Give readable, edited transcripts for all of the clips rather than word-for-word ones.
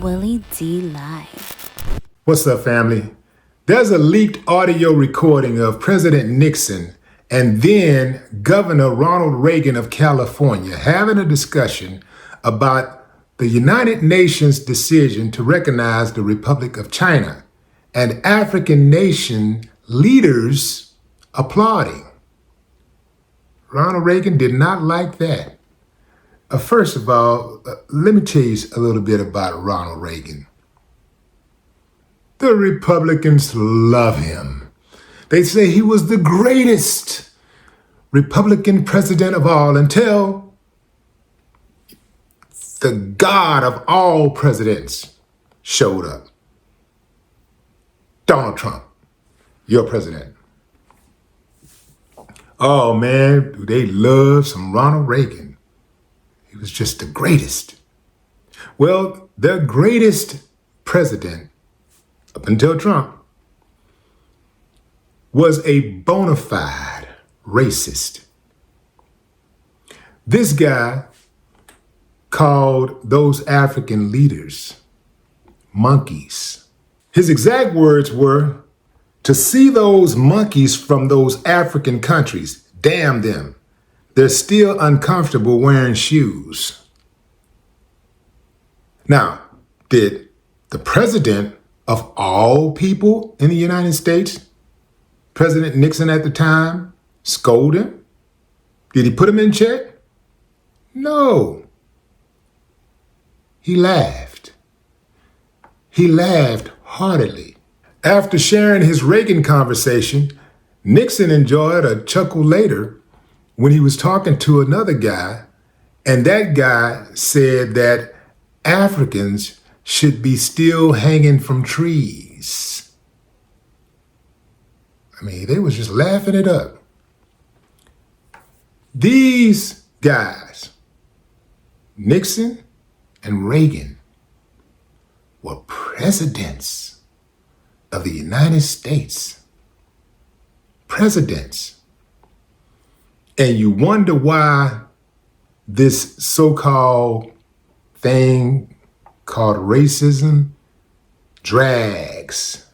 Willie D Live. What's up, family? There's a leaked audio recording of President Nixon and then Governor Ronald Reagan of California having a discussion about the United Nations decision to recognize the Republic of China and African nation leaders applauding. Ronald Reagan did not like that. First of all, let me tell you a little bit about Ronald Reagan. The Republicans love him. They say he was the greatest Republican president of all until the God of all presidents showed up. Donald Trump, your president. Oh man, do they love some Ronald Reagan. He was just the greatest. Well, their greatest president, up until Trump, was a bona fide racist. This guy called those African leaders monkeys. His exact words were, to see those monkeys from those African countries, damn them. They're still uncomfortable wearing shoes. Now, did the president of all people in the United States, President Nixon at the time, scold him? Did he put him in check? No. He laughed. He laughed heartily. After sharing his Reagan conversation, Nixon enjoyed a chuckle later when he was talking to another guy, and that guy said that Africans should be still hanging from trees. I mean, they was just laughing it up. These guys, Nixon and Reagan, were presidents of the United States. Presidents. And you wonder why this so-called thing called racism drags.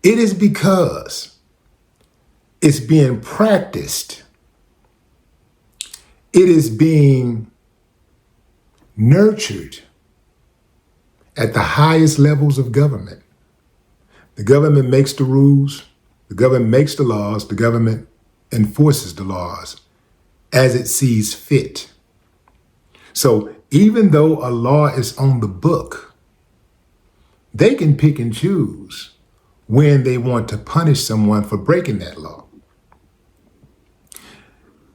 It is because it's being practiced. It is being nurtured at the highest levels of government. The government makes the rules, the government makes the laws, the government enforces the laws as it sees fit. So even though a law is on the book, they can pick and choose when they want to punish someone for breaking that law.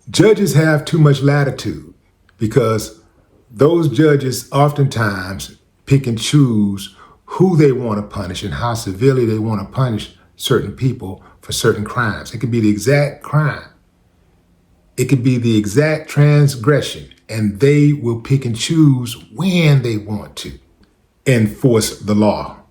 Judges have too much latitude because those judges oftentimes pick and choose who they want to punish and how severely they want to punish certain people for certain crimes. It could be the exact crime. It could be the exact transgression, and they will pick and choose when they want to enforce the law.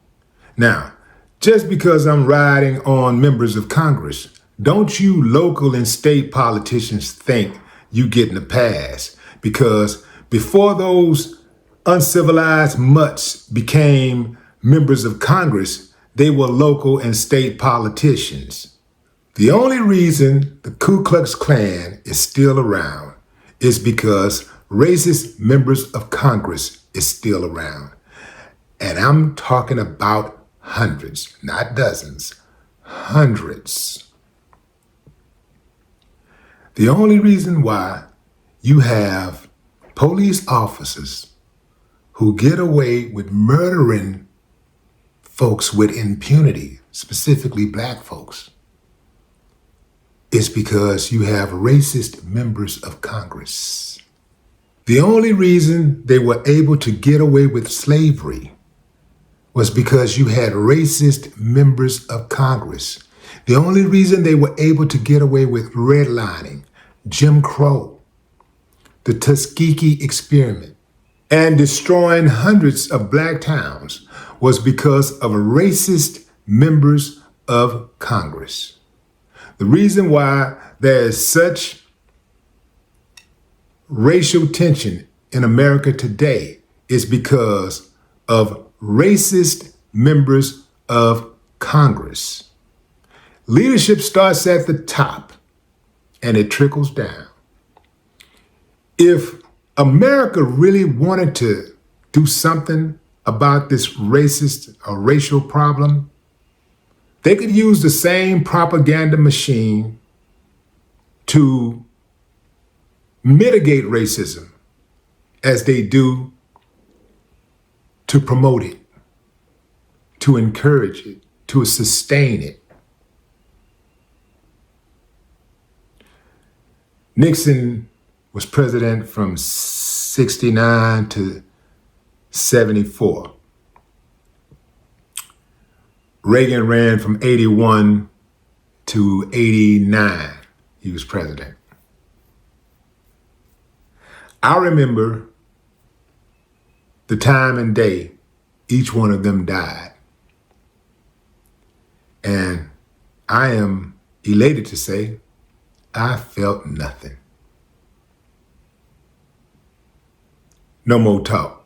Now, just because I'm riding on members of Congress, don't you local and state politicians think you getting a pass, because before those uncivilized mutts became members of Congress, they were local and state politicians. The only reason the Ku Klux Klan is still around is because racist members of Congress is still around. And I'm talking about hundreds, not dozens, hundreds. The only reason why you have police officers who get away with murdering folks with impunity, specifically black folks, is because you have racist members of Congress. The only reason they were able to get away with slavery was because you had racist members of Congress. The only reason they were able to get away with redlining, Jim Crow, the Tuskegee experiment, and destroying hundreds of black towns was because of racist members of Congress. The reason why there is such racial tension in America today is because of racist members of Congress. Leadership starts at the top and it trickles down. If America really wanted to do something about this racist or racial problem, they could use the same propaganda machine to mitigate racism as they do to promote it, to encourage it, to sustain it. Nixon was president from 69 to 74. Reagan ran from 81 to 89. He was president. I remember the time and day each one of them died. And I am elated to say I felt nothing. No more talk.